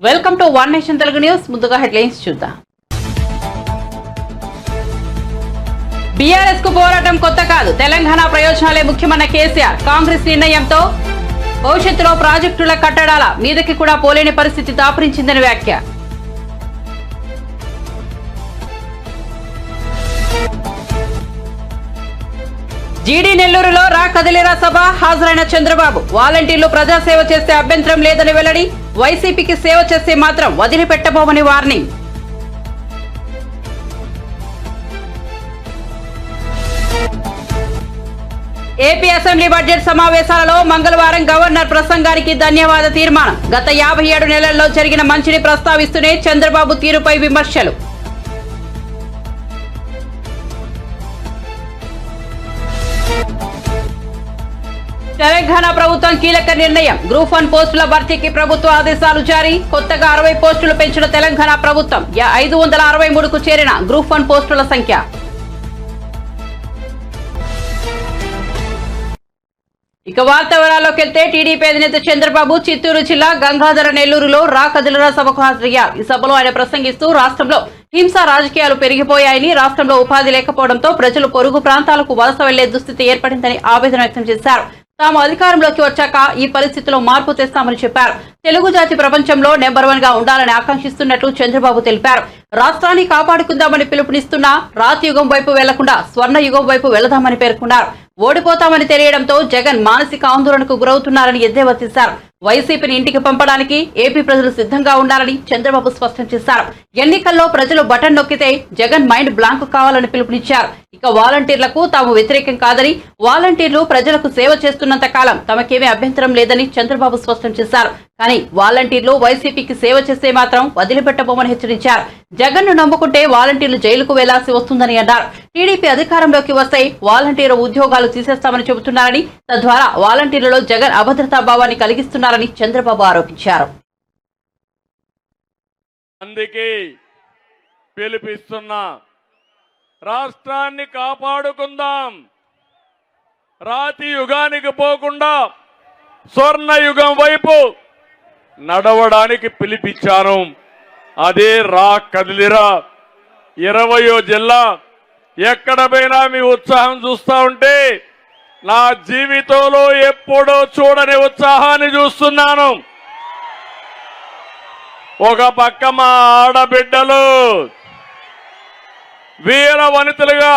Welcome to one nation Telugu news. ముందుగా headlines చూద్దాం. BRS కు పోరాటం కొత్త కాదు, తెలంగాణ ప్రయోజనాలే ముఖ్యమన్న కేసీఆర్. కాంగ్రెస్ నిర్ణయంతో భవిష్యత్తులో ప్రాజెక్టుల కట్టడాల మీదకి కూడా పోలేని పరిస్థితి దాపురించిందని వ్యాఖ్య. జీడీ నెల్లూరులో రా కదిలేరా సభ హాజరైన చంద్రబాబు. వాలంటీర్లు ప్రజాసేవ చేస్తే అభ్యంతరం లేదని వెల్లడి. వైసీపీకి సేవ చేస్తే మాత్రం వదిలిపెట్టబోమని వార్నింగ్. ఏపీ అసెంబ్లీ బడ్జెట్ సమావేశాలలో మంగళవారం గవర్నర్ ప్రసంగానికి ధన్యవాద తీర్మానం. గత 57 నెలల్లో జరిగిన మంచిని ప్రస్తావిస్తూనే చంద్రబాబు తీరుపై విమర్శలు. తెలంగాణ ప్రభుత్వం కీలక నిర్ణయం. గ్రూప్ 1 పోస్టుల భర్తీకి ప్రభుత్వ ఆదేశాలు జారీ. కొత్తగా 60 పోస్టులు పెంచిన తెలంగాణ ప్రభుత్వం. 563కు చేరిన గ్రూప్ 1 పోస్టుల సంఖ్య. ఇక వార్త వివరాల్లోకి వెళ్తే టీడీపీ అధినేత చంద్రబాబు చిత్తూరు జిల్లా గంగాధర నెల్లూరులో రా కదిలరా సభకు హాజరయ్యారు. ఈ సభలో ఆయన ప్రసంగిస్తూ రాష్ట్రంలో హింస రాజకీయాలు పెరిగిపోయాయని, రాష్ట్రంలో ఉపాధి లేకపోవడంతో ప్రజలు పొరుగు ప్రాంతాలకు వలస వెళ్లే దుస్థితి ఏర్పడిందని ఆవేదన వ్యక్తం చేశారు. తాము అధికారంలోకి వచ్చాక ఈ పరిస్థితిలో మార్పు తెస్తామని చెప్పారు. తెలుగు జాతి ప్రపంచంలో నెంబర్ 1 గా ఉండాలని ఆకాంక్షిస్తున్నట్లు చంద్రబాబు తెలిపారు. రాష్ట్రాన్ని కాపాడుకుందామని పిలుపునిస్తున్నా రాతి యుగం వైపు వెళ్లకుండా స్వర్ణ యుగం వైపు వెళదామని పేర్కొన్నారు. ఓడిపోతామని తెలియడంతో జగన్ మానసిక ఆందోళనకు గురవుతున్నారని ఎద్దేవా చేశారు. వైసీపీని ఇంటికి పంపడానికి ఏపీ ప్రజలు సిద్ధంగా ఉండాలని చంద్రబాబు స్పష్టం చేశారు. ఎన్నికల్లో ప్రజలు బటన్ నొక్కితే జగన్ మైండ్ బ్లాంక్ కావాలని పిలుపునిచ్చారు. ఇక వాలంటీర్లకు తాము వ్యతిరేకం కాదని, వాలంటీర్లు ప్రజలకు సేవ చేస్తున్నంత కాలం తమకేమీ అభ్యంతరం లేదని చంద్రబాబు స్పష్టం చేశారు. కానీ వాలంటీర్లు వైసీపీకి సేవ చేస్తే మాత్రం వదిలిపెట్టబోమని హెచ్చరించారు. జగన్ ను నమ్ముకుంటే వాలంటీర్లు జైలుకు వెళ్లాల్సి వస్తుందని అన్నారు. టీడీపీ అధికారంలోకి వస్తే వాలంటీర్ ఉద్యోగాలు తీసేస్తామని చెబుతున్నారని, తద్వారా వాలంటీర్లలో జగన్ అభద్రతా భావాన్ని కలిగిస్తున్నారని చంద్రబాబు ఆరోపించారు. అందుకే పిలుపిస్తున్నా, రాష్ట్రాన్ని కాపాడుకుందాం, రాతి యుగానికి పోకుండా స్వర్ణ యుగం వైపు నడవడానికి పిలిపించాను. అదే రా కదిలిరా. 20వ జిల్లా ఎక్కడ పోయినా మీ ఉత్సాహం చూస్తా ఉంటే నా జీవితంలో ఎప్పుడో చూడని ఉత్సాహాన్ని చూస్తున్నాను. ఒక పక్క మా ఆడబిడ్డలు వీర వనితలుగా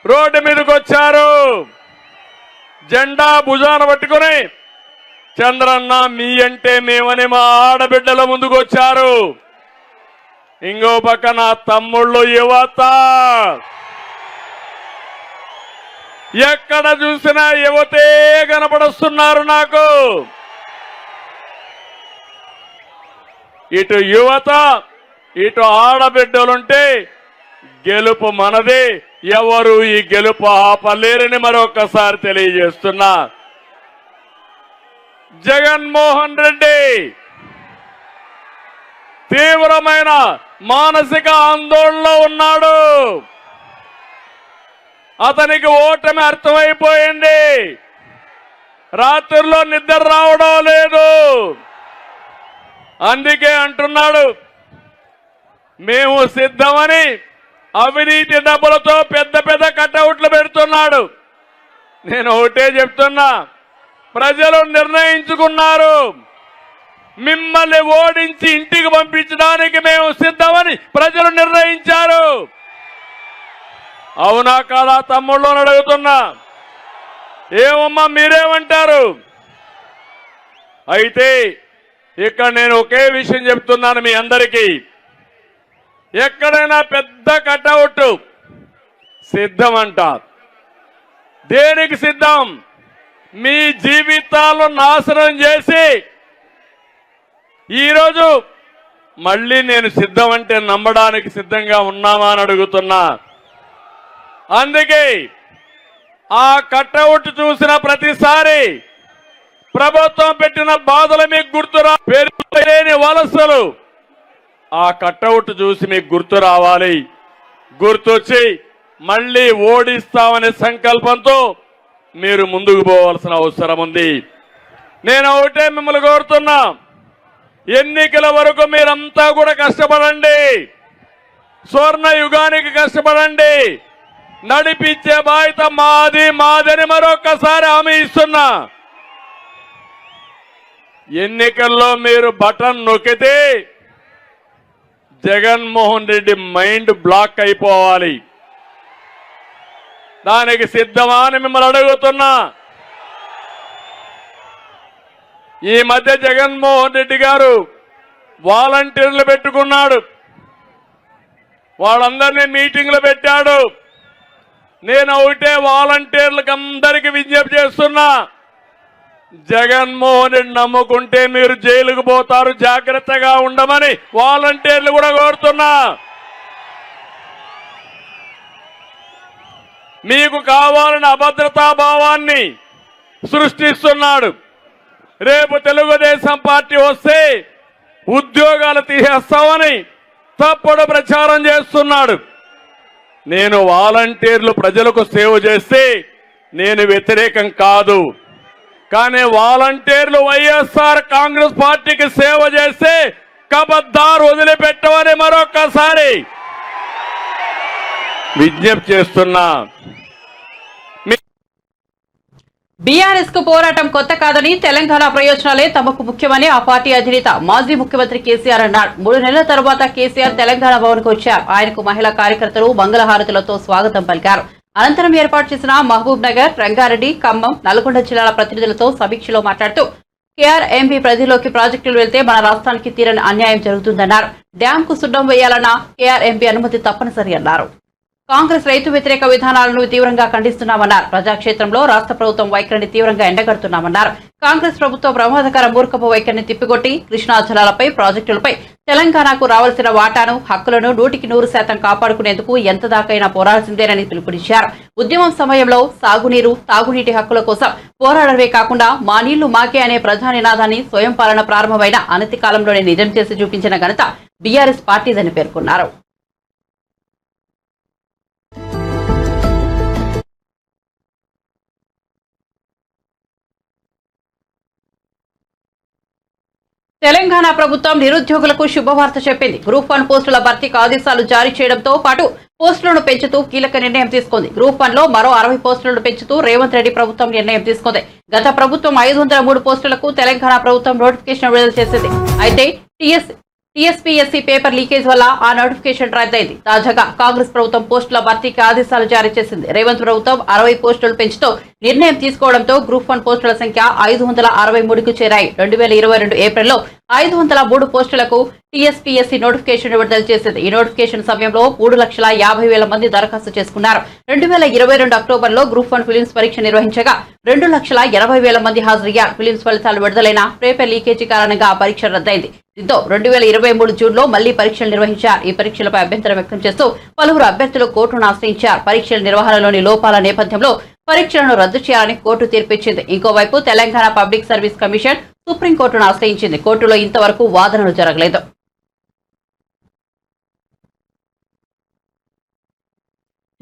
రోడ్డు మీదకి వచ్చారు. జెండా భుజాన పట్టుకుని చంద్రన్న మీ అంటే మేమని మా ఆడబిడ్డల ముందుకు వచ్చారు. ఇంకో పక్క నా తమ్ముళ్ళు యువత, ఎక్కడ చూసినా యువతే కనపడుస్తున్నారు నాకు. ఇటు యువత ఇటు ఆడబిడ్డలుంటే గెలుపు మనదే. ఎవరు ఈ గెలుపు ఆపలేరని మరొకసారి తెలియజేస్తున్నా. జగన్మోహన్ రెడ్డి తీవ్రమైన మానసిక ఆందోళనలో ఉన్నాడు. అతనికి ఓటమి అర్థమైపోయింది. రాత్రుల్లో నిద్ర రావడం లేదు. అందుకే అంటున్నాడు మేము సిద్ధమని. అవినీతి డబ్బులతో పెద్ద పెద్ద కటౌట్లు పెడుతున్నాడు. నేను ఒకటే చెప్తున్నా, ప్రజలు నిర్ణయించుకున్నారు. మిమ్మల్ని ఓడించి ఇంటికి పంపించడానికి మేము సిద్ధమని ప్రజలు నిర్ణయించారు. అవునా కాదా తమ్ముళ్ళు అడుగుతున్నా. ఏమమ్మా మీరేమంటారు? అయితే ఇక్కడ నేను ఒకే విషయం చెప్తున్నాను మీ అందరికీ. ఎక్కడైనా పెద్ద కటౌట్ సిద్ధం అంటారు. దేనికి సిద్ధం? మీ జీవితాలను నాశనం చేసి ఈరోజు మళ్ళీ నేను సిద్ధం అంటే నమ్మడానికి సిద్ధంగా ఉన్నామా అని అడుగుతున్నా. అందుకే ఆ కటౌట్ చూసిన ప్రతిసారి ప్రభుత్వం పెట్టిన బాధలు మీకు గుర్తురా, పెరిగిలేని వలసలు, ఆ కటౌట్ చూసి మీకు గుర్తు రావాలి. గుర్తొచ్చి మళ్ళీ ఓడిస్తామనే సంకల్పంతో మీరు ముందుకు పోవాల్సిన అవసరం ఉంది. నేను ఒకటే మిమ్మల్ని కోరుతున్నా, ఎన్నికల వరకు మీరంతా కూడా కష్టపడండి, స్వర్ణ యుగానికి కష్టపడండి, నడిపించే బాధ్యత మాదని మరొకసారి హామీ ఇస్తున్నా. ఎన్నికల్లో మీరు బటన్ నొక్కితే జగన్మోహన్ రెడ్డి మైండ్ బ్లాక్ అయిపోవాలి. దానికి సిద్ధమా అని మిమ్మల్ని అడుగుతున్నా. ఈ మధ్య జగన్మోహన్ రెడ్డి గారు వాలంటీర్లు పెట్టుకున్నాడు, వాళ్ళందరినీ మీటింగ్లు పెట్టాడు. నేను ఒకటే వాలంటీర్లకు అందరికీ విజ్ఞప్తి చేస్తున్నా, జగన్మోహన్ రెడ్డి నమ్ముకుంటే మీరు జైలుకు పోతారు, జాగ్రత్తగా ఉండమని వాలంటీర్లు కూడా కోరుతున్నా. మీకు కావాలని అభద్రతా భావాన్ని సృష్టిస్తున్నాడు. రేపు తెలుగుదేశం పార్టీ వస్తే ఉద్యోగాలు తీసేస్తామని తప్పుడు ప్రచారం చేస్తున్నాడు. నేను వాలంటీర్లు ప్రజలకు సేవ చేస్తే నేను వ్యతిరేకం కాదు, కానీ వాలంటీర్లు వైఎస్ఆర్ కాంగ్రెస్ పార్టీకి సేవ చేస్తే కబద్దారు వదిలిపెట్టమని మరొకసారి విజ్ఞప్తి చేస్తున్నా. బీఆర్ఎస్ కు పోరాటం కొత్త కాదని, తెలంగాణ ప్రయోజనాలే తమకు ముఖ్యమని ఆ పార్టీ అధినేత మాజీ ముఖ్యమంత్రి కేసీఆర్ అన్నారు. 3 నెలల తర్వాత కేసీఆర్ తెలంగాణ భవన్ కు వచ్చారు. ఆయనకు మహిళా కార్యకర్తలు మంగళహారతులతో స్వాగతం పలికారు. అనంతరం ఏర్పాటు చేసిన మహబూబ్ నగర్, రంగారెడ్డి, ఖమ్మం, నల్గొండ జిల్లాల ప్రతినిధులతో సమీక్షలో మాట్లాడుతూ కేఆర్ఎంబీ పరిధిలోకి ప్రాజెక్టులు వెళ్తే మన రాష్ట్రానికి తీరని అన్యాయం జరుగుతుందన్నారు. డ్యాం కు సున్నం వేయాలన్న కేఆర్ఎంబీ అనుమతి తప్పనిసరి అన్నారు. కాంగ్రెస్ రైతు వ్యతిరేక విధానాలను తీవ్రంగా ఖండిస్తున్నామన్నారు. ప్రజాక్షేత్రంలో రాష్ట్ర ప్రభుత్వం వైఖరిని తీవ్రంగా ఎండగడుతున్నామన్నారు. కాంగ్రెస్ ప్రభుత్వం ప్రమాదకర మూర్ఖపు వైఖరిని తిప్పికొట్టి కృష్ణా జలాలపై, ప్రాజెక్టులపై తెలంగాణకు రావాల్సిన వాటాను, హక్కులను 100% కాపాడుకునేందుకు ఎంత దాకైనా పోరాడాల్సిందేనని పిలుపునిచ్చారు. ఉద్యమం సమయంలో సాగునీరు, తాగునీటి హక్కుల కోసం పోరాడమే కాకుండా మా నీళ్లు మాకే అనే ప్రధాన నినాదాన్ని స్వయం పాలన ప్రారంభమైన అనతి కాలంలోనే నిజం చేసి చూపించిన ఘనత బీఆర్ఎస్ పార్టీదని పేర్కొన్నారు. తెలంగాణ ప్రభుత్వం నిరుద్యోగులకు శుభవార్త చెప్పింది. గ్రూప్ 1 పోస్టుల భర్తీకి ఆదేశాలు జారీ చేయడంతో పాటు పోస్టులను పెంచుతూ కీలక నిర్ణయం తీసుకుంది. గ్రూప్ 1 లో మరో 60 పోస్టులను పెంచుతూ రేవంత్ రెడ్డి ప్రభుత్వం నిర్ణయం తీసుకుంది. గత ప్రభుత్వం 503 పోస్టులకు తెలంగాణ ప్రభుత్వం నోటిఫికేషన్ విడుదల చేసింది. అయితే టీఎస్పీఎస్సీ పేపర్ లీకేజ్ వల్ల ఆ నోటిఫికేషన్ రద్దయింది. తాజాగా కాంగ్రెస్ ప్రభుత్వం పోస్టుల భర్తీకి ఆదేశాలు జారీ చేసింది. రేవంత్ ప్రభుత్వం 60 పోస్టులు పెంచుతూ నిర్ణయం తీసుకోవడంతో గ్రూప్ 1 పోస్టుల సంఖ్య 563కు చేరాయి. 2022 ఏప్రిల్లో 503 పోస్టులకు టీఎస్పీఎస్సీ నోటిఫికేషన్ విడుదల చేసింది. ఈ నోటిఫికేషన్ సమయంలో 3,50,000 మంది దరఖాస్తు చేసుకున్నారు. 2022 అక్టోబర్లో గ్రూప్ 1 ఫిలిమ్స్ పరీక్ష నిర్వహించగా 2,80,000 మంది హాజరయ్యారు. ఫిలిమ్స్ ఫలితాలు విడుదలైన పేపర్ లీకేజీ కారణంగా ఆ పరీక్ష రద్దయింది. దీంతో 2023 జూన్లో మళ్లీ పరీక్షలు నిర్వహించారు. ఈ పరీక్షలపై అభ్యంతరం వ్యక్తం చేస్తూ పలువురు అభ్యర్థులు కోర్టును ఆశ్రయించారు. పరీక్షల నిర్వహణలోని లోపాల నేపథ్యంలో పరీక్షలను రద్దు చేయాలని కోర్టు తీర్పిచ్చింది. ఇంకోవైపు తెలంగాణ పబ్లిక్ సర్వీస్ కమిషన్ సుప్రీంకోర్టును ఆశ్రయించింది. కోర్టులో ఇంతవరకు వాదనలు జరగలేదు.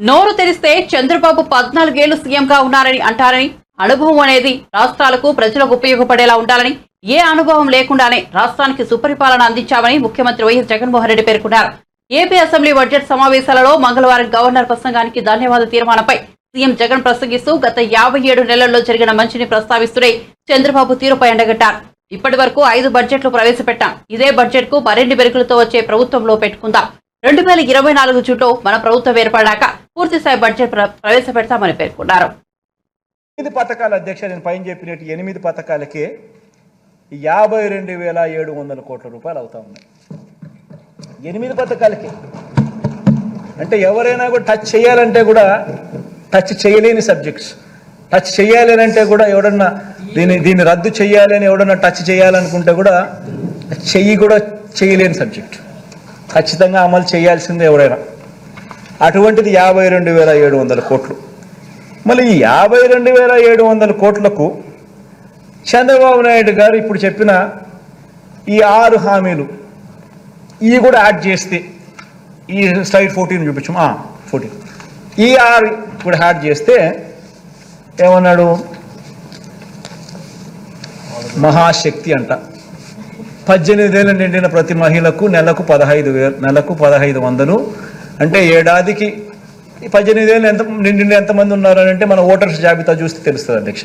నోరు తెరిస్తే చంద్రబాబు 14 ఏళ్లు సీఎంగా ఉన్నారని అంటారని, అనుభవం అనేది రాష్ట్రాలకు, ప్రజలకు ఉపయోగపడేలా ఉండాలని, ఏ అనుభవం లేకుండానే రాష్ట్రానికి సుపరిపాలన అందించామని ముఖ్యమంత్రి వైఎస్ జగన్మోహన్ రెడ్డి పేర్కొన్నారు. ఏపీ అసెంబ్లీ బడ్జెట్ సమావేశాలలో మంగళవారం గవర్నర్ ప్రసంగానికి ధన్యవాద తీర్మానంపై సీఎం జగన్ ప్రసంగిస్తూ గత 57 నెలల్లో జరిగిన మంచిని ప్రస్తావిస్తూనే చంద్రబాబు తీరుపై ఎండగట్టారు. ఇప్పటి వరకు 5 బడ్జెట్లు ప్రవేశపెట్టాం. ఇదే బడ్జెట్ కు మరిన్ని బెరుకులతో వచ్చే ప్రభుత్వంలో పెట్టుకుందాం. 2024 జూన్లో మన ప్రభుత్వం ఏర్పడ్డాక పూర్తిస్థాయి బడ్జెట్ ప్రవేశపెడతామని పేర్కొన్నారు. 8 పథకాల అధ్యక్ష, నేను పైన చెప్పినట్టు 8 పథకాలకే 52,700 కోట్ల రూపాయలు అవుతా ఉన్నాయి. 8 పథకాలకి అంటే ఎవరైనా కూడా టచ్ చేయాలంటే కూడా టచ్ చేయలేని సబ్జెక్ట్స్. టచ్ చేయాలి అంటే కూడా ఎవడన్నా దీన్ని రద్దు చేయాలి అని ఎవడన్నా టచ్ చేయాలనుకుంటే కూడా కూడా చేయలేని సబ్జెక్ట్. ఖచ్చితంగా అమలు చేయాల్సిందే ఎవరైనా. అటువంటిది 52,700 కోట్లు. మళ్ళీ ఈ 52,700 కోట్లకు చంద్రబాబు నాయుడు గారు ఇప్పుడు చెప్పిన ఈ 6 హామీలు ఇవి కూడా యాడ్ చేస్తే, ఈ స్లైడ్ 14 చూపించాం, 14 ఈ 6 కూడా యాడ్ చేస్తే ఏమన్నాడు, మహాశక్తి అంట. 18 ఏళ్ళు నిండిన ప్రతి మహిళకు నెలకు 1500 అంటే ఏడాదికి 18 ఏళ్ళు నిండిన ఎంతమంది ఉన్నారని అంటే మన ఓటర్స్ జాబితా చూస్తే తెలుస్తుంది అధ్యక్ష.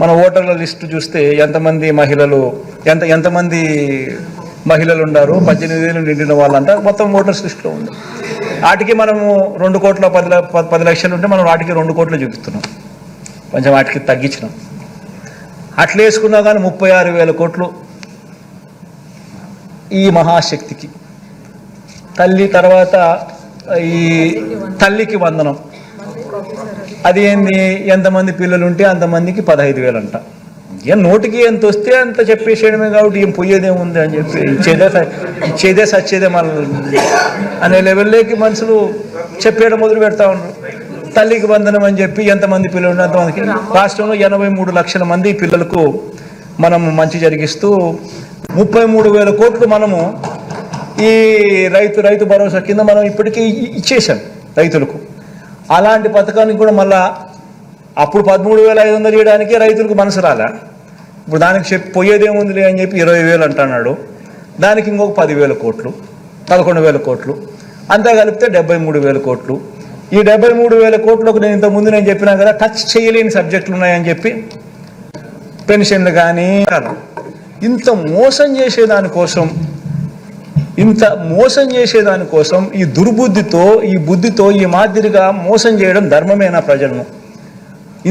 మన ఓటర్ల లిస్టు చూస్తే ఎంతమంది మహిళలు ఉన్నారు 18 ఏళ్ళు నిండిన వాళ్ళంతా మొత్తం ఓటర్స్ లిస్టులో ఉంది. వాటికి మనము 2,10 లక్షలు ఉంటే మనం వాటికి 2 కోట్లు చూపిస్తున్నాం, కొంచెం వాటికి తగ్గించినాం. అట్లా వేసుకున్నా కానీ 36,000 కోట్లు ఈ మహాశక్తికి. తల్లి తర్వాత ఈ తల్లికి వందనం, అది ఏంది, ఎంతమంది పిల్లలు ఉంటే అంతమందికి 15,000 అంట. ఏం నోటికి ఎంత వస్తే అంత చెప్పేసేయడమే, కాబట్టి ఏం పోయేదేముంది అని చెప్పి ఇచ్చేదే సచ్చేదే మన అనే లెవెల్లోకి మనుషులు చెప్పేయడం మొదలు పెడతా ఉన్నారు. తల్లికి వందనం అని చెప్పి ఎంతమంది పిల్లలు ఉంటే అంతమందికి. రాష్ట్రంలో 83 లక్షల మంది పిల్లలకు మనము మంచి జరిగిస్తూ 33,000 కోట్లు మనము ఈ రైతు భరోసా కింద మనం ఇప్పటికీ ఇచ్చేసాం రైతులకు. అలాంటి పథకానికి కూడా మళ్ళా అప్పుడు 13,500 చేయడానికి రైతులకు మనసు రాలే. ఇప్పుడు దానికి పోయేదేముందిలే అని చెప్పి 20,000 అంటున్నాడు. దానికి ఇంకొక 10,000 కోట్లు, 11,000 కోట్లు, అంతా కలిపితే 73,000 కోట్లు. ఈ 73,000 కోట్లకు నేను ఇంతకుముందు చెప్పినా కదా, టచ్ చేయలేని సబ్జెక్టులు ఉన్నాయని చెప్పి పెన్షన్లు కానీ. ఇంత మోసం చేసేదానికోసం ఈ దుర్బుద్ధితో ఈ మాదిరిగా మోసం చేయడం ధర్మమేనా ప్రజలను?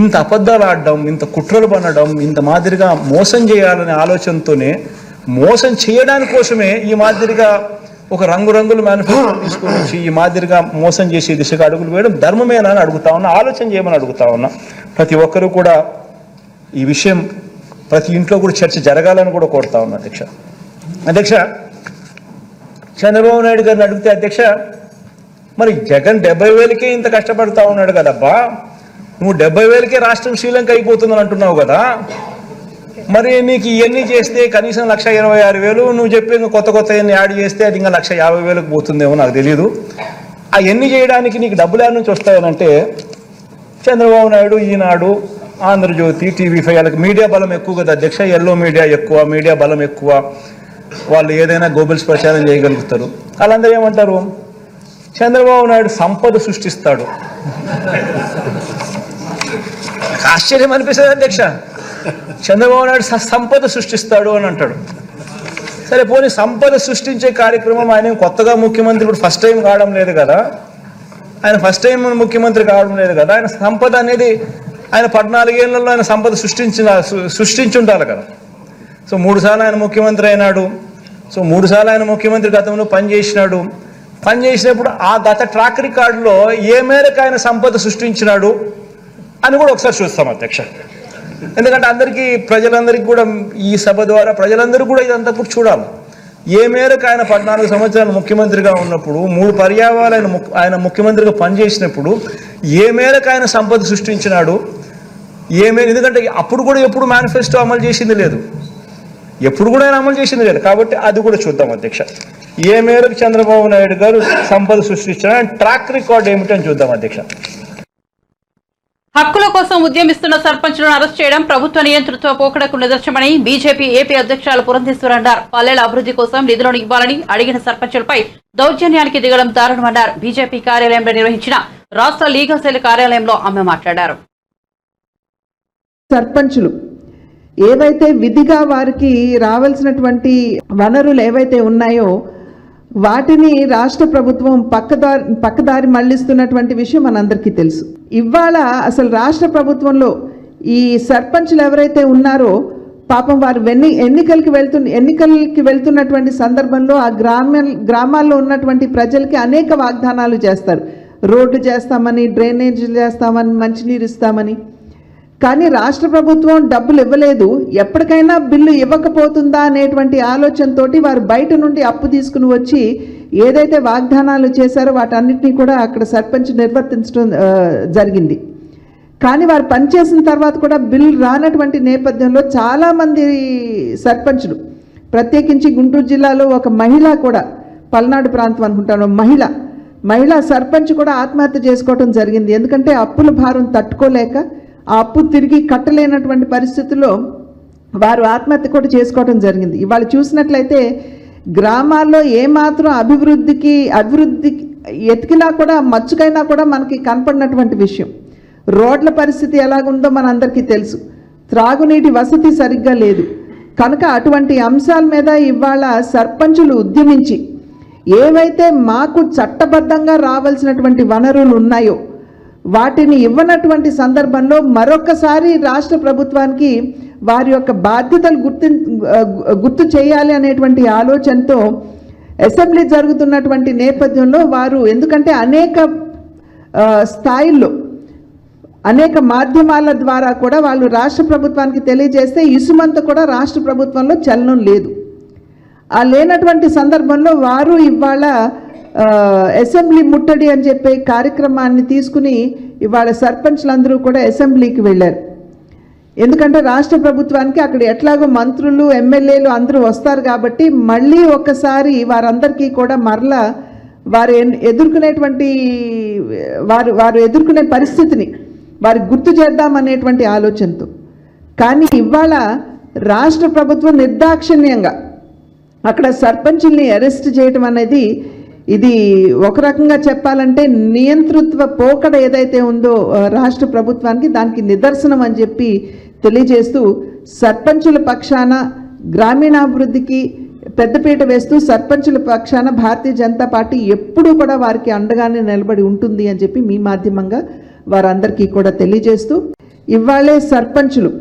ఇంత అబద్ధాలు ఆడడం, ఇంత కుట్రలు పనడం, ఇంత మాదిరిగా మోసం చేయాలనే ఆలోచనతోనే మోసం చేయడానికి కోసమే ఈ మాదిరిగా ఒక రంగురంగుల మేనిఫెస్టో తీసుకొని వచ్చి ఈ మాదిరిగా మోసం చేసే దిశగా అడుగులు వేయడం ధర్మమేనా అని అడుగుతా ఉన్నా, ఆలోచన చేయమని అడుగుతా ఉన్నా. ప్రతి ఒక్కరూ కూడా ఈ విషయం ప్రతి ఇంట్లో కూడా చర్చ జరగాలని కూడా కోరుతా ఉన్నా అధ్యక్ష. చంద్రబాబు నాయుడు గారిని అడిగితే అధ్యక్ష, మరి జగన్ 70,000కే ఇంత కష్టపడతా ఉన్నాడు కదబ్బా, నువ్వు 70,000కే రాష్ట్రం శ్రీలంక అయిపోతుందని అంటున్నావు కదా, మరి నీకు ఇవన్నీ చేస్తే కనీసం 1,26,000 నువ్వు చెప్పి ఇంకా కొత్త ఎన్ని యాడ్ చేస్తే అది ఇంకా 1,50,000కు పోతుందేమో నాకు తెలియదు. అవన్నీ చేయడానికి నీకు డబ్బులు యాడ్ నుంచి వస్తాయనంటే చంద్రబాబు నాయుడు, ఈనాడు, ఆంధ్రజ్యోతి, TV5 వాళ్ళకి మీడియా బలం ఎక్కువ కదా అధ్యక్ష. ఎల్లో మీడియా ఎక్కువ, మీడియా బలం ఎక్కువ, వాళ్ళు ఏదైనా గోబెల్స్ ప్రచారం చేయగలుగుతారు. వాళ్ళందరూ ఏమంటారు, చంద్రబాబు నాయుడు సంపద సృష్టిస్తాడు. ఆశ్చర్యం అనిపిస్తుంది అధ్యక్ష. చంద్రబాబు నాయుడు సంపద సృష్టిస్తాడు అని అంటాడు. సరే పోనీ సంపద సృష్టించే కార్యక్రమం ఆయన కొత్తగా ముఖ్యమంత్రి ఇప్పుడు ఫస్ట్ టైం కావడం లేదు కదా, ఆయన ముఖ్యమంత్రి కావడం లేదు కదా. ఆయన సంపద అనేది ఆయన 14 ఏళ్లలో ఆయన సంపద సృష్టించుంటారు కదా. సో 3 సార్లు ఆయన ముఖ్యమంత్రి అయినాడు. సో 3 సార్లు ఆయన ముఖ్యమంత్రి గతంలో పనిచేసినప్పుడు ఆ గత ట్రాక్ రికార్డులో ఏ మేరకు ఆయన సంపద సృష్టించినాడు అని కూడా ఒకసారి చూస్తాం అధ్యక్ష. ఎందుకంటే ప్రజలందరికీ కూడా ఈ సభ ద్వారా ప్రజలందరూ కూడా ఇదంతా కూడా చూడాలి. ఏ మేరకు ఆయన 14 సంవత్సరాలు ముఖ్యమంత్రిగా ఉన్నప్పుడు 3 పర్యాయాలు ఆయన ముఖ్యమంత్రిగా పనిచేసినప్పుడు ఏ మేరకు ఆయన సంపద సృష్టించినాడు, ఎందుకంటే అప్పుడు కూడా ఎప్పుడు మేనిఫెస్టో అమలు చేసింది లేదు, కాబట్టి అది కూడా చూద్దాం అధ్యక్ష. ఏ మేరకు చంద్రబాబు నాయుడు గారు సంపద సృష్టించిన ట్రాక్ రికార్డ్ ఏమిటని చూద్దాం అధ్యక్ష. హక్కుల కోసం ఉద్యమిస్తున్న సర్పంచులను అరెస్ట్ చేయడం ప్రభుత్వ నియంతృత్వ పోకడకు నిదర్శనమని బీజేపీ ఏపీ అధ్యక్షురాలు పురంధేశ్వరి అన్నారు. పల్లెల అభివృద్ధి కోసం నిధులను ఇవ్వాలని అడిగిన సర్పంచులపై దౌర్జన్యానికి దిగడం దారుణమన్నారు. బీజేపీ కార్యాలయంలో నిర్వహించిన రాష్ట్ర లీగల్ సెల్ కార్యాలయంలో ఆమె మాట్లాడారు. సర్పంచులు ఏవైతే విధిగా వారికి రావాల్సినటువంటి వనరులు ఏవైతే ఉన్నాయో వాటిని రాష్ట్ర ప్రభుత్వం పక్కదారి మళ్లిస్తున్నటువంటి విషయం మనందరికీ తెలుసు. ఇవాళ అసలు రాష్ట్ర ప్రభుత్వంలో ఈ సర్పంచులు ఎవరైతే ఉన్నారో పాపం వారు ఎన్నికలకి వెళ్తున్నటువంటి సందర్భంలో ఆ గ్రామాల్లో ఉన్నటువంటి ప్రజలకి అనేక వాగ్దానాలు చేస్తారు. రోడ్డు చేస్తామని, డ్రైనేజీలు చేస్తామని, మంచినీరు ఇస్తామని. కానీ రాష్ట్ర ప్రభుత్వం డబ్బులు ఇవ్వలేదు. ఎప్పటికైనా బిల్లు ఇవ్వకపోతుందా అనేటువంటి ఆలోచనతోటి వారు బయట నుండి అప్పు తీసుకుని వచ్చి ఏదైతే వాగ్దానాలు చేశారో వాటన్నిటినీ కూడా అక్కడ సర్పంచ్ నిర్వర్తించడం జరిగింది. కానీ వారు పనిచేసిన తర్వాత కూడా బిల్లు రానటువంటి నేపథ్యంలో చాలామంది సర్పంచులు, ప్రత్యేకించి గుంటూరు జిల్లాలో ఒక మహిళ కూడా, పల్నాడు ప్రాంతం అనుకుంటాను, మహిళా సర్పంచ్ కూడా ఆత్మహత్య చేసుకోవడం జరిగింది. ఎందుకంటే అప్పుల భారం తట్టుకోలేక ఆ అప్పు తిరిగి కట్టలేనటువంటి పరిస్థితుల్లో వారు ఆత్మహత్య కూడా చేసుకోవడం జరిగింది. ఇవాళ చూసినట్లయితే గ్రామాల్లో ఏమాత్రం అభివృద్ధి ఎతికినా కూడా మచ్చుకైనా కూడా మనకి కనపడినటువంటి విషయం. రోడ్ల పరిస్థితి ఎలాగుందో మనందరికీ తెలుసు. త్రాగునీటి వసతి సరిగ్గా లేదు. కనుక అటువంటి అంశాల మీద ఇవాళ సర్పంచులు ఉద్యమించి ఏవైతే మాకు చట్టబద్ధంగా రావాల్సినటువంటి వనరులు ఉన్నాయో వాటిని ఇవ్వనటువంటి సందర్భంలో మరొకసారి రాష్ట్ర ప్రభుత్వానికి వారి యొక్క బాధ్యతలు గుర్తు చేయాలి అనేటువంటి ఆలోచనతో అసెంబ్లీ జరుగుతున్నటువంటి నేపథ్యంలో వారు, ఎందుకంటే అనేక స్థాయిల్లో అనేక మాధ్యమాల ద్వారా కూడా వాళ్ళు రాష్ట్ర ప్రభుత్వానికి తెలియజేస్తే ఇసుమంత కూడా రాష్ట్ర ప్రభుత్వంలో చలనం లేదు. ఆ లేనటువంటి సందర్భంలో వారు ఇవాళ అసెంబ్లీ ముట్టడి అని చెప్పే కార్యక్రమాన్ని తీసుకుని ఇవాళ సర్పంచ్లందరూ కూడా అసెంబ్లీకి వెళ్ళారు. ఎందుకంటే రాష్ట్ర ప్రభుత్వానికి అక్కడ ఎట్లాగో మంత్రులు ఎమ్మెల్యేలు అందరూ వస్తారు కాబట్టి మళ్ళీ ఒకసారి వారందరికీ కూడా మరలా వారు ఎదుర్కొనే పరిస్థితిని వారికి గుర్తు చేద్దామనేటువంటి ఆలోచనతో. కానీ ఇవాళ రాష్ట్ర ప్రభుత్వం నిర్దాక్షిణ్యంగా అక్కడ సర్పంచుల్ని అరెస్ట్ చేయడం అనేది ఇది ఒక రకంగా చెప్పాలంటే నియంతృత్వ పోకడ ఏదైతే ఉందో రాష్ట్ర ప్రభుత్వానికి దానికి నిదర్శనం అని చెప్పి తెలియజేస్తూ సర్పంచుల పక్షాన గ్రామీణాభివృద్ధికి పెద్దపీట వేస్తూ సర్పంచుల పక్షాన భారతీయ జనతా పార్టీ ఎప్పుడూ కూడా వారికి అండగానే నిలబడి ఉంటుంది అని చెప్పి మీ మాధ్యమంగా వారందరికీ కూడా తెలియజేస్తూ ఇవాళే సర్పంచులు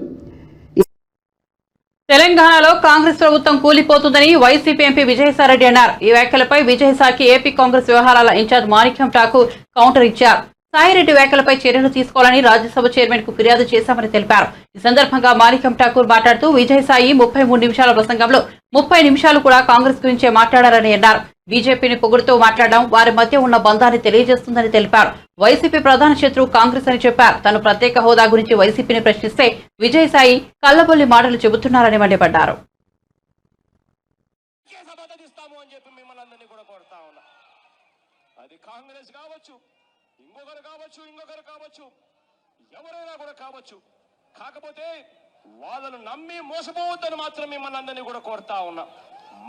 తెలంగాణలో కాంగ్రెస్ ప్రభుత్వం కూలిపోతుందని వైసీపీ ఎంపీ విజయసాయిరెడ్డి అన్నారు. ఈ వ్యాఖ్యలపై విజయసాయికి ఏపీ కాంగ్రెస్ వ్యవహారాల ఇన్ఛార్జ్ మాణిక్యం ఠాకూర్ కౌంటర్ ఇచ్చారు. సాయిరెడ్డి వ్యాఖ్యలపై చర్యలు తీసుకోవాలని రాజ్యసభ చైర్మన్ కు ఫిర్యాదు చేశామని తెలిపారు. ఈ సందర్భంగా మాణిక్యం ఠాకూర్ మాట్లాడుతూ విజయసాయి 33 నిమిషాల ప్రసంగంలో 30 నిమిషాలు కూడా కాంగ్రెస్ గురించే మాట్లాడారని అన్నారు. బీజేపీని పొగుడుతూ మాట్లాడడం వారి మధ్య ఉన్న బంధాన్ని తెలియజేస్తుందని తెలిపారు. వైసీపీ ప్రధాన శత్రువు కాంగ్రెస్ అని చెప్పారు. తను ప్రత్యేక హోదా గురించి వైసీపీని ప్రశ్నిస్తే విజయసాయి కల్లబొల్లి మాటలు చెబుతున్నారని మండిపడ్డారు. ఇంకొకరు కావచ్చు ఎవరైనా కూడా కావచ్చు. కాకపోతే వాళ్ళను నమ్మి మోసపోవద్దని మాత్రం మిమ్మల్ని అందరినీ కూడా కోరుతా ఉన్నా.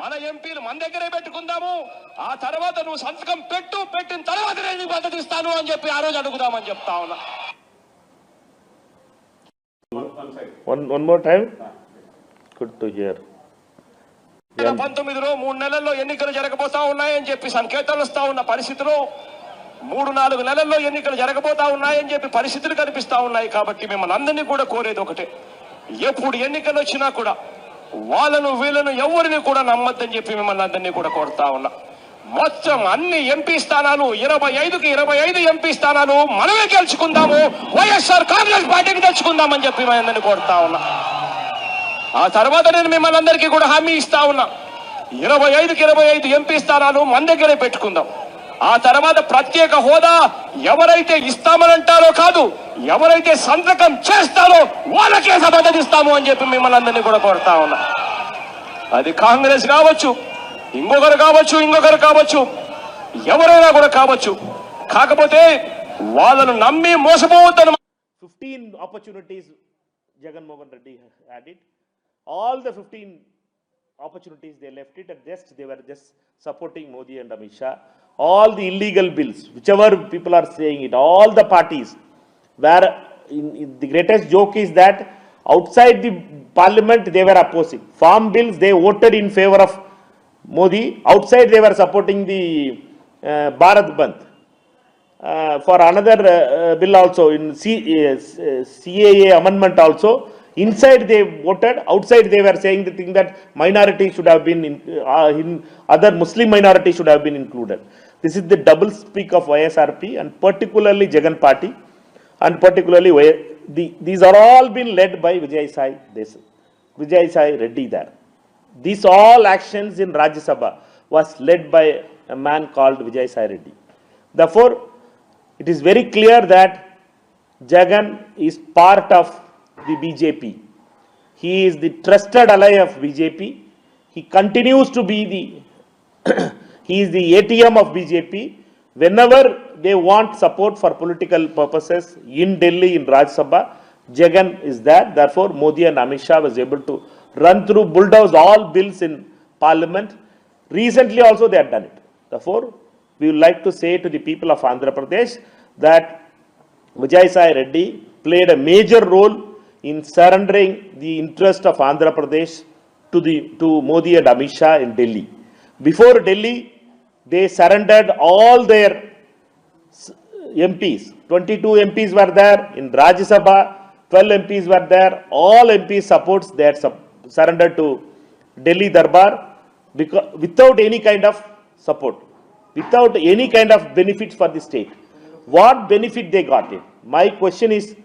మన ఎంపీలు మన దగ్గరే పెట్టుకుందాము. ఆ తర్వాత నువ్వు సంతకం పెట్టిన తర్వాత నేను మద్దతు ఇస్తాను అని చెప్పి ఆ రోజు అడుగుదామని చెప్తా ఉన్నా. One more time. Good to hear. 19లో 3 నెలల్లో ఎన్నికలు జరగబోతా ఉన్నాయని చెప్పి సంకేతాలు వస్తా ఉన్న పరిస్థితిలో 3-4 నెలల్లో ఎన్నికలు జరగబోతా ఉన్నాయని చెప్పి పరిస్థితులు కనిపిస్తా ఉన్నాయి. కాబట్టి మిమ్మల్ని అందరినీ కూడా కోరేది ఒకటే, ఎప్పుడు ఎన్నికలు వచ్చినా కూడా వాళ్ళను వీళ్ళను ఎవరిని కూడా నమ్మద్దని చెప్పి మిమ్మల్ని అందరినీ కూడా కోరుతా ఉన్నా. మొత్తం అన్ని ఎంపీ స్థానాలు 25కి 25 ఎంపీ స్థానాలు మనమే గెలుచుకుందాము, వైఎస్ఆర్ కాంగ్రెస్ పార్టీకి తెచ్చుకుందామని చెప్పి మేము అందరినీ కోరుతా ఉన్నా. ఆ తర్వాత నేను మిమ్మల్ని అందరికీ కూడా హామీ ఇస్తా ఉన్నా, 25కి 25 ఎంపీ స్థానాలు మన దగ్గరే పెట్టుకుందాం. ఆ తర్వాత ప్రత్యేక హోదా ఎవరైతే ఇస్తామనంటారో కాదు, ఎవరైతే సంతకం చేస్తారో వాళ్ళకే సమర్థిస్తాము అని చెప్పి మిమ్మల్ని అందరినీ కూడా కోరుతా ఉన్నా. అది కాంగ్రెస్ కావచ్చు, ఇంకొకరు కావచ్చు, ఎవరైనా కూడా కావచ్చు. కాకపోతే వాళ్ళను నమ్మి మోసపోవద్దని. 15 opportunities Jagan Mohan Reddy had it. All the 15 opportunities they left it, and they were just supporting Modi and Amit Shah. All the illegal bills, whichever people are saying it, all the parties were the greatest joke is that outside the parliament they were opposing farm bills. They voted in favor of Modi. Outside they were supporting the Bharat Bandh. For another bill also in CAA amendment also, inside they voted, outside they were saying the thing that minorities should have been in other Muslim minorities should have been included. This is the double speak of YSRP and particularly Jagan party, and particularly these are all been led by Vijay Sai Reddy there. These all actions in Rajya Sabha was led by a man called Vijay Sai Reddy. Therefore, it is very clear that Jagan is part of the BJP. He is the trusted ally of BJP. He continues to be he is the ATM of BJP. Whenever they want support for political purposes in Delhi, in Rajya Sabha, Jagan is there. Therefore, Modi and Amit Shah was able to run through, bulldoze all bills in Parliament. Recently also they had done it. Therefore, we would like to say to the people of Andhra Pradesh that Vijay Sai Reddy played a major role in surrendering the interest of Andhra Pradesh to Modi and Amit Shah in Delhi. Before Delhi, they surrendered all their MPs. 22 MPs were there in Rajya Sabha, 12 MPs were there. All MP supports they had surrendered to Delhi Darbar without any kind of support, without any kind of benefits for the state. What benefit they got it? My question is,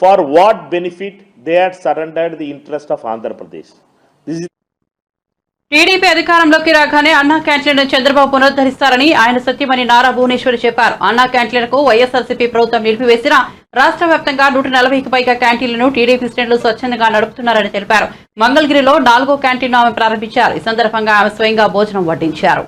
for what benefit they had surrendered the interest of Andhra Pradesh? This is TDP అధికారంలోకి రాగానే అన్నా క్యాంటీన్లను చంద్రబాబు పునరుద్ధరిస్తారని ఆయన సత్యమని నారా భువనేశ్వరి చెప్పారు. అన్నా క్యాంటీన్లకు వైఎస్ఆర్సీపీ ప్రభుత్వం నిలిపివేసిన రాష్ట్ర వ్యాప్తంగా 140కి పైగా క్యాంటీన్లను టీడీపీ శ్రేణులు స్వచ్ఛందంగా నడుపుతున్నారని తెలిపారు. మంగళగిరిలో 4వ క్యాంటీన్ను ఆమె ప్రారంభించారు. ఈ సందర్భంగా ఆమె స్వయంగా భోజనం వడ్డించారు.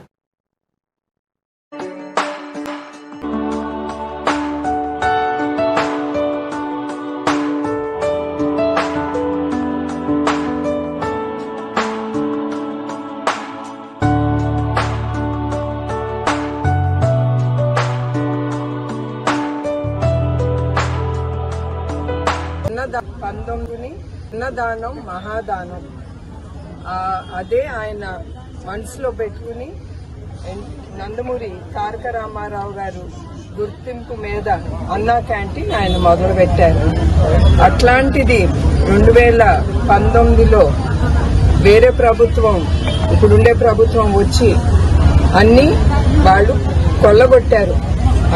అన్నదానం మహాదానం అదే ఆయన మనసులో పెట్టుకుని నందమూరి తారక రామారావు గారు గుర్తింపు మీద అన్నా క్యాంటీన్ ఆయన మొదలు పెట్టారు. అట్లాంటిది 2019లో వేరే ప్రభుత్వం ఇప్పుడుండే ప్రభుత్వం వచ్చి అన్ని వాళ్ళు కొల్లగొట్టారు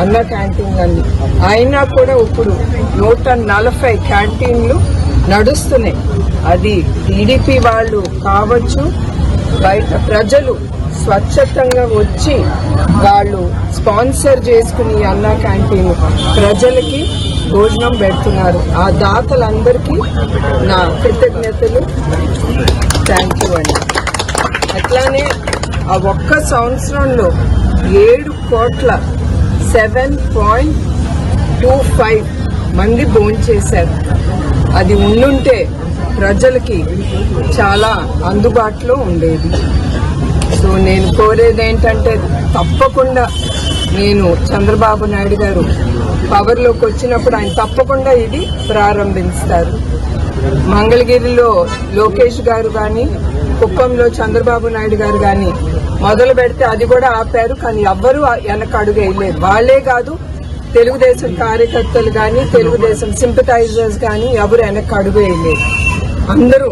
అన్నా క్యాంటీన్ అన్ని. అయినా కూడా ఇప్పుడు 140 క్యాంటీన్లు నడుస్తున్నాయి. అది టీడీపీ వాళ్ళు కావచ్చు, బయట ప్రజలు స్వచ్ఛతంగా వచ్చి వాళ్ళు స్పాన్సర్ చేసుకుని అన్నా క్యాంటీన్ ప్రజలకి భోజనం పెడుతున్నారు. ఆ దాతలందరికీ నా కృతజ్ఞతలు, థ్యాంక్ యూ అండి. అట్లానే ఆ ఒక్క సంవత్సరంలో 7.25 మంది భోంచేశారు. అది ఉండుంటే ప్రజలకి చాలా అందుబాటులో ఉండేది. సో నేను కోరేది ఏంటంటే, తప్పకుండా నేను చంద్రబాబు నాయుడు గారు పవర్లోకి వచ్చినప్పుడు ఆయన తప్పకుండా ఇది ప్రారంభిస్తారు. మంగళగిరిలో లోకేష్ గారు కానీ, కుప్పంలో చంద్రబాబు నాయుడు గారు కానీ మొదలు పెడితే అది కూడా ఆపారు. కానీ ఎవ్వరూ వెనక అడుగు వేయలేదు. వాళ్లే కాదు, తెలుగుదేశం కార్యకర్తలు కానీ, తెలుగుదేశం సింపథైజర్స్ కానీ ఎవరు వెనక అడుగు వేయలేదు. అందరూ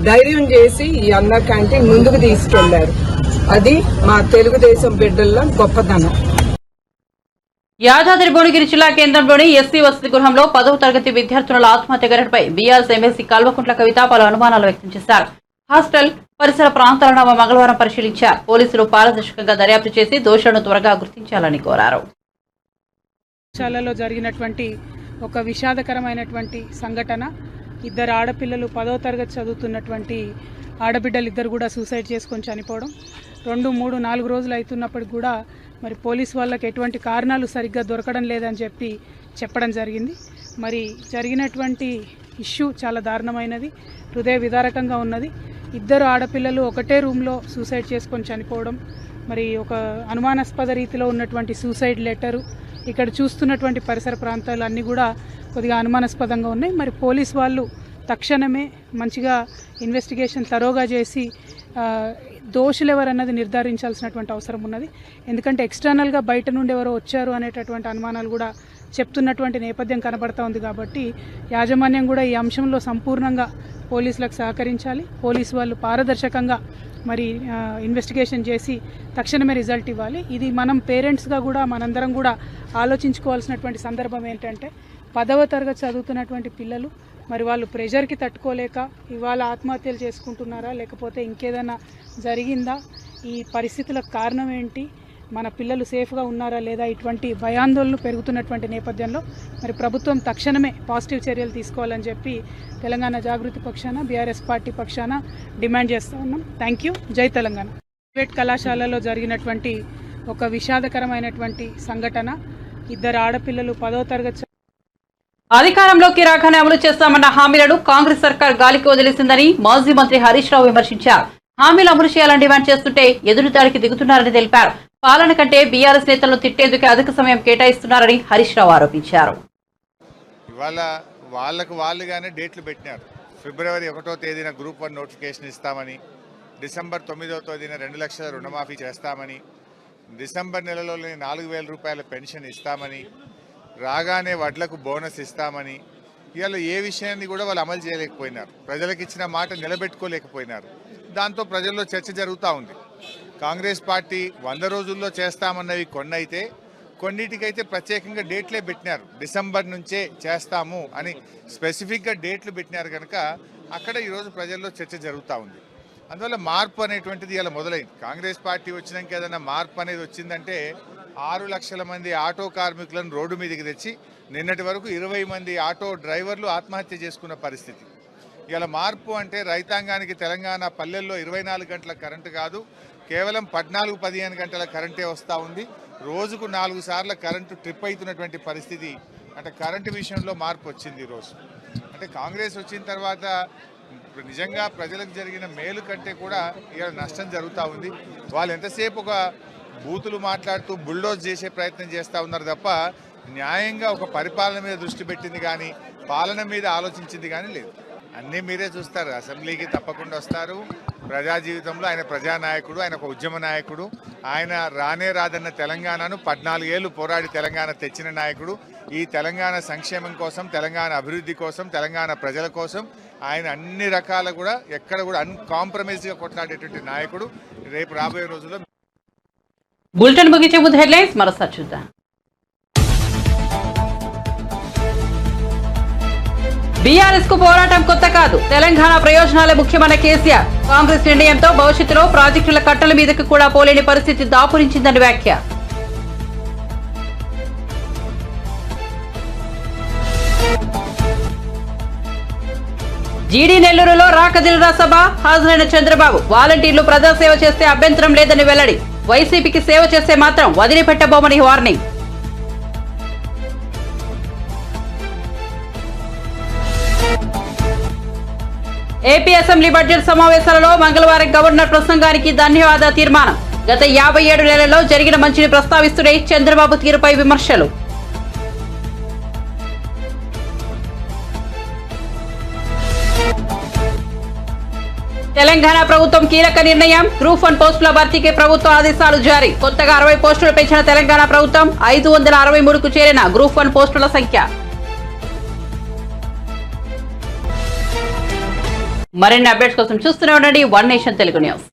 ధైర్యం చేసి ఈ అన్నా క్యాంటీన్ ముందుకు తీసుకెళ్లారు. అది మా తెలుగుదేశం బిడ్డల గొప్పతనం. యాదాద్రి భువనగిరి జిల్లా కేంద్రంలోని ఎస్సీ వసతి గృహంలో 10వ తరగతి విద్యార్థుల ఆత్మహత్య ఘటనపై బీఆర్ఎస్ ఎమ్మెల్సీ కల్వకుంట్ల కవిత పలు అనుమానాలు వ్యక్తం చేశారు. హాస్టల్ పరిసర ప్రాంతాలను ఆమె మంగళవారం పరిశీలించారు. పోలీసులు పారదర్శకంగా దర్యాప్తు చేసి దోషులను త్వరగా గుర్తించాలని కోరారు. పాఠశాలలో జరిగినటువంటి ఒక విషాదకరమైనటువంటి సంఘటన. 2 ఆడపిల్లలు 10వ తరగతి చదువుతున్నటువంటి ఆడబిడ్డలు ఇద్దరు కూడా సూసైడ్ చేసుకొని చనిపోవడం. 2, 3, 4 రోజులు అవుతున్నప్పటికి కూడా మరి పోలీసు వాళ్ళకి ఎటువంటి కారణాలు సరిగ్గా దొరకడం లేదని చెప్పడం జరిగింది. మరి జరిగినటువంటి ఇష్యూ చాలా దారుణమైనది, హృదయ విదారకంగా ఉన్నది. 2 ఆడపిల్లలు ఒకటే రూమ్లో సూసైడ్ చేసుకొని చనిపోవడం, మరి ఒక అనుమానాస్పద రీతిలో ఉన్నటువంటి సూసైడ్ లెటరు, ఇక్కడ చూస్తున్నటువంటి పరిసర ప్రాంతాలు అన్నీ కూడా కొద్దిగా అనుమానాస్పదంగా ఉన్నాయి. మరి పోలీస్ వాళ్ళు తక్షణమే మంచిగా ఇన్వెస్టిగేషన్ తరోగా చేసి దోషులు ఎవరన్నది నిర్ధారించాల్సినటువంటి అవసరం ఉన్నది. ఎందుకంటే ఎక్స్టర్నల్గా బయట నుండి ఎవరో వచ్చారు అనేటటువంటి అనుమానాలు కూడా చెప్తున్నటువంటి నేపథ్యం కనబడతా ఉంది. కాబట్టి యాజమాన్యం కూడా ఈ అంశంలో సంపూర్ణంగా పోలీసులకు సహకరించాలి. పోలీసు వాళ్ళు పారదర్శకంగా మరి ఇన్వెస్టిగేషన్ చేసి తక్షణమే రిజల్ట్ ఇవ్వాలి. ఇది మనం పేరెంట్స్గా కూడా మనందరం కూడా ఆలోచించుకోవాల్సినటువంటి సందర్భం ఏంటంటే, 10వ తరగతి చదువుతున్నటువంటి పిల్లలు మరి వాళ్ళు ప్రెషర్కి తట్టుకోలేక ఇవాళ ఆత్మహత్యలు చేసుకుంటున్నారా, లేకపోతే ఇంకేదైనా జరిగిందా, ఈ పరిస్థితులకు కారణం ఏంటి, మన పిల్లలు సేఫ్గా ఉన్నారా లేదా, ఇటువంటి భయాందోళనలు పెరుగుతున్నటువంటి నేపథ్యంలో మరి ప్రభుత్వం తక్షణమే పాజిటివ్ చర్యలు తీసుకోవాలని చెప్పి తెలంగాణ జాగృతి పక్షాన, బీఆర్ఎస్ పార్టీ పక్షాన డిమాండ్ చేస్తూ ఉన్నాం. Thank you. జై తెలంగాణ. ప్రైవేట్ కళాశాలలో జరిగినటువంటి ఒక విషాదకరమైనటువంటి సంఘటన. 2 ఆడపిల్లలు 10వ తరగతి అధికారంలోకి రాగానే అమలు చేస్తామన్న హామీలను కాంగ్రెస్ సర్కార్ గాలికి వదిలేసిందని మాజీ మంత్రి హరీష్ రావు విమర్శించారు. హామీలు అమలు చేయాలని డిమాండ్ చేస్తుంటే ఎదురుదాడికి దిగుతున్నారని తెలిపారు. పాలన కంటే బీఆర్ఎస్ నేతలను తిట్టేందుకు అధిక సమయం కేటాయిస్తున్నారని హరీష్ రావు ఆరోపించారు. ఇవాళ వాళ్ళుగానే డేట్లు పెట్టినారు. ఫిబ్రవరి 1వ తేదీన గ్రూప్ 1 నోటిఫికేషన్ ఇస్తామని, డిసెంబర్ 9వ తేదీన 2 లక్షల రుణమాఫీ చేస్తామని, డిసెంబర్ నెలలోనే 4,000 రూపాయల పెన్షన్ ఇస్తామని, రాగానే వడ్లకు బోనస్ ఇస్తామని, ఇవాళ ఏ విషయాన్ని కూడా వాళ్ళు అమలు చేయలేకపోయినారు. ప్రజలకు ఇచ్చిన మాట నిలబెట్టుకోలేకపోయినారు. దాంతో ప్రజల్లో చర్చ జరుగుతూ ఉంది. కాంగ్రెస్ పార్టీ 100 రోజుల్లో చేస్తామన్నవి కొన్ని అయితే, కొన్నిటికైతే ప్రత్యేకంగా డేట్లే పెట్టినారు. డిసెంబర్ నుంచే చేస్తాము అని స్పెసిఫిక్గా డేట్లు పెట్టినారు కనుక అక్కడ ఈరోజు ప్రజల్లో చర్చ జరుగుతూ ఉంది. అందువల్ల మార్పు అనేటువంటిది ఇలా మొదలైంది. కాంగ్రెస్ పార్టీ వచ్చినాక ఏదైనా మార్పు అనేది వచ్చిందంటే 6 లక్షల మంది ఆటో కార్మికులను రోడ్డు మీదకి తెచ్చి నిన్నటి వరకు 20 మంది ఆటో డ్రైవర్లు ఆత్మహత్య చేసుకున్న పరిస్థితి. ఇలా మార్పు అంటే రైతాంగానికి తెలంగాణ పల్లెల్లో 24 గంటల కరెంటు కాదు, కేవలం 14-15 గంటల కరెంటే వస్తూ ఉంది. రోజుకు 4 సార్లు కరెంటు ట్రిప్ అవుతున్నటువంటి పరిస్థితి. అంటే కరెంటు విషయంలో మార్పు వచ్చింది ఈరోజు. అంటే కాంగ్రెస్ వచ్చిన తర్వాత నిజంగా ప్రజలకు జరిగిన మేలు కంటే కూడా ఇలా నష్టం జరుగుతూ ఉంది. వాళ్ళు ఎంతసేపు ఒక బూతులు మాట్లాడుతూ బుల్డోజ్ చేసే ప్రయత్నం చేస్తూ ఉన్నారు తప్ప న్యాయంగా ఒక పరిపాలన మీద దృష్టి పెట్టింది కానీ పాలన మీద ఆలోచించింది కానీ లేదు. అన్నీ మీరే చూస్తారు. అసెంబ్లీకి తప్పకుండా వస్తారు. ప్రజా జీవితంలో ఆయన ప్రజానాయకుడు, ఆయన ఒక ఉద్యమ నాయకుడు. ఆయన రానే రాదన్న తెలంగాణను 14 ఏళ్లు పోరాడి తెలంగాణ తెచ్చిన నాయకుడు. ఈ తెలంగాణ సంక్షేమం కోసం, తెలంగాణ అభివృద్ధి కోసం, తెలంగాణ ప్రజల కోసం ఆయన అన్ని రకాల కూడా ఎక్కడ కూడా అన్కాంప్రమైజ్గా కొట్లాడేటువంటి నాయకుడు. రేపు రాబోయే రోజుల్లో బులెటిన్ ముగించే ముందు హెడ్లైన్స్ మరోసారి చూద్దాం. బీఆర్ఎస్ కు పోరాటం కొత్త కాదు, తెలంగాణ ప్రయోజనాలే ముఖ్యమన్న కేసీఆర్. కాంగ్రెస్ నిర్ణయంతో భవిష్యత్తులో ప్రాజెక్టుల కట్టల మీదకు కూడా పోలేని పరిస్థితి దాపురించిందని వ్యాఖ్య. జీడీ నెల్లూరులో రాకదిల్రా సభ హాజరైన చంద్రబాబు. వాలంటీర్లు ప్రజాసేవ చేస్తే అభ్యంతరం లేదని వెల్లడి. వైసీపీకి సేవ చేస్తే మాత్రం వదిలిపెట్టబోమని వార్నింగ్. ఏపీ అసెంబ్లీ బడ్జెట్ సమావేశాలలో మంగళవారం గవర్నర్ ప్రసంగానికి ధన్యవాద తీర్మానం. గత 57 నెలల్లో జరిగిన మంచిని ప్రస్తావిస్తూనే చంద్రబాబు తీరుపై విమర్శలు. తెలంగాణ ప్రభుత్వం కీలక నిర్ణయం. గ్రూప్ 1 పోస్టుల భర్తీకి ప్రభుత్వ ఆదేశాలు జారీ. కొత్తగా 60 పోస్టులు పెంచిన తెలంగాణ ప్రభుత్వం 563కు చేరిన గ్రూప్ 1 పోస్టుల సంఖ్య. మరిన్ని అప్డేట్స్ కోసం చూస్తూనే ఉండండి వన్ నేషన్ తెలుగు న్యూస్.